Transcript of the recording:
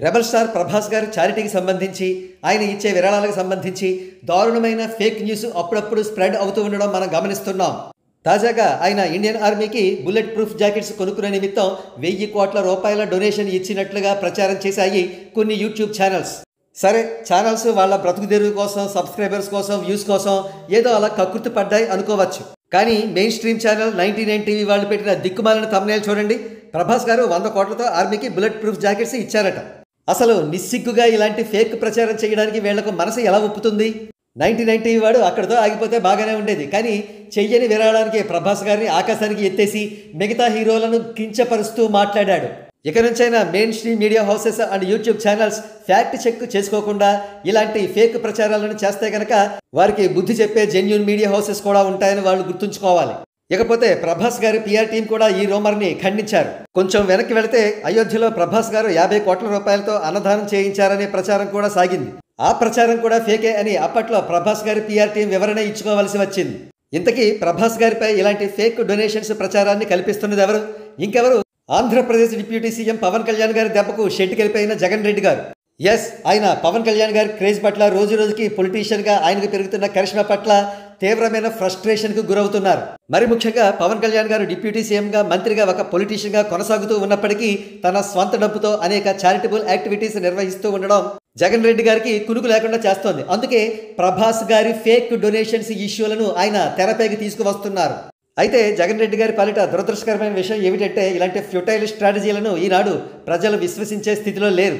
Rebel star Prabhas గారు చారిటీకి సంబంధించి ఆయన ఇచ్చే విరాళాలకు సంబంధించి దారుణమైన ఫేక్ న్యూస్ అప్పుడప్పుడు స్ప్రెడ్ అవుతూ ఉండడం మనం గమనిస్తున్నాం. తాజాగా ఆయన ఇండియన్ ఆర్మీకి బుల్లెట్ ప్రూఫ్ జాకెట్స్ కొనుక్కునే నిమిత్తం 1000 కోట్ల రూపాయల డొనేషన్ ఇచ్చినట్లుగా ప్రచారం చేశాయి కొన్ని యూట్యూబ్ ఛానల్స్. సరే, ఛానల్స్ వాళ్ళ బ్రతుకుదెరువు కోసం, సబ్స్క్రైబర్స్ కోసం, వ్యూస్ కోసం ఏదో అలా కకృతి పడ్డాయి అనుకోవచ్చు. కానీ మెయిన్ స్ట్రీమ్ ఛానల్ 99 టీవీ వాళ్ళు పెట్టిన దిక్కుమాలిన థంబ్నెయిల్ చూడండి. ప్రభాస్ గారు 100 కోట్లతో ఆర్మీకి బుల్లెట్ ప్రూఫ్ జాకెట్స్ ఇచ్చారట. అసలు నిస్సిగ్గుగా ఇలాంటి ఫేక్ ప్రచారం చేయడానికి వీళ్లకు మనసు ఎలా ఒప్పుతుంది? 99 టీవీ వాడు అక్కడితో ఆగిపోతే బాగానే ఉండేది. కానీ చెయ్యని విరాళానికి ప్రభాస్ గారిని ఆకాశానికి ఎత్తేసి మిగతా హీరోలను కించపరుస్తూ మాట్లాడాడు. ఇక నుంచైనా mainstream media houses and YouTube channels fact check చేసుకోకుండా ఇలాంటి ఫేక్ ప్రచారాలను చేస్తే గనక వారికి బుద్ధి చెప్పే జెన్యూన్ మీడియా హౌసెస్ కూడా ఉంటాయని వాళ్ళు గుర్తుంచుకోవాలి. ఇకపోతే ప్రభాస్ గారి పిఆర్ టీం కూడా ఈ రూమర్ని ఖండించారు. కొంచెం వెనక్కి వెళితే అయోధ్యలో ప్రభాస్ గారు 50 కోట్ల రూపాయలతో అన్నదానం చేయించారనే ప్రచారం కూడా సాగింది. ఆ ప్రచారం కూడా ఫేకే అని అప్పట్లో ప్రభాస్ గారి పిఆర్ టీం వివరణ ఇచ్చుకోవాల్సి వచ్చింది. ఇంతకీ ప్రభాస్ గారిపై ఇలాంటి ఫేక్ డొనేషన్స్ ప్రచారాన్ని కల్పిస్తున్నది ఎవరు? ఇంకెవరు? ఆంధ్రప్రదేశ్ డిప్యూటీ సీఎం పవన్ కళ్యాణ్ గారి దెబ్బకు షెట్టికెళ్ళిపోయిన జగన్ రెడ్డి గారు. ఎస్, ఆయన పవన్ కళ్యాణ్ గారి క్రేజ్ పట్ల రోజు రోజుకి పొలిటీషియన్గా ఆయనకు పెరుగుతున్న కరిష్మా పట్ల తీవ్రమైన ఫ్రస్ట్రేషన్కు గురవుతున్నారు. మరి ముఖ్యంగా పవన్ కళ్యాణ్ గారు డిప్యూటీ సీఎంగా, మంత్రిగా, ఒక పొలిటీషియన్గా కొనసాగుతూ ఉన్నప్పటికీ తన స్వంత డబ్బుతో అనేక చారిటబుల్ యాక్టివిటీస్ నిర్వహిస్తూ ఉండడం జగన్ రెడ్డి గారికి కునుకు లేకుండా చేస్తోంది. అందుకే ప్రభాస్ గారి ఫేక్ డొనేషన్స్ ఇష్యూలను ఆయన తెరపైకి తీసుకువస్తున్నారు. అయితే జగన్ రెడ్డి గారి పాలిట దురదృష్టకరమైన విషయం ఏమిటంటే ఇలాంటి ఫ్యూటైల్ స్ట్రాటజీలను ఈనాడు ప్రజలు విశ్వసించే స్థితిలో లేరు.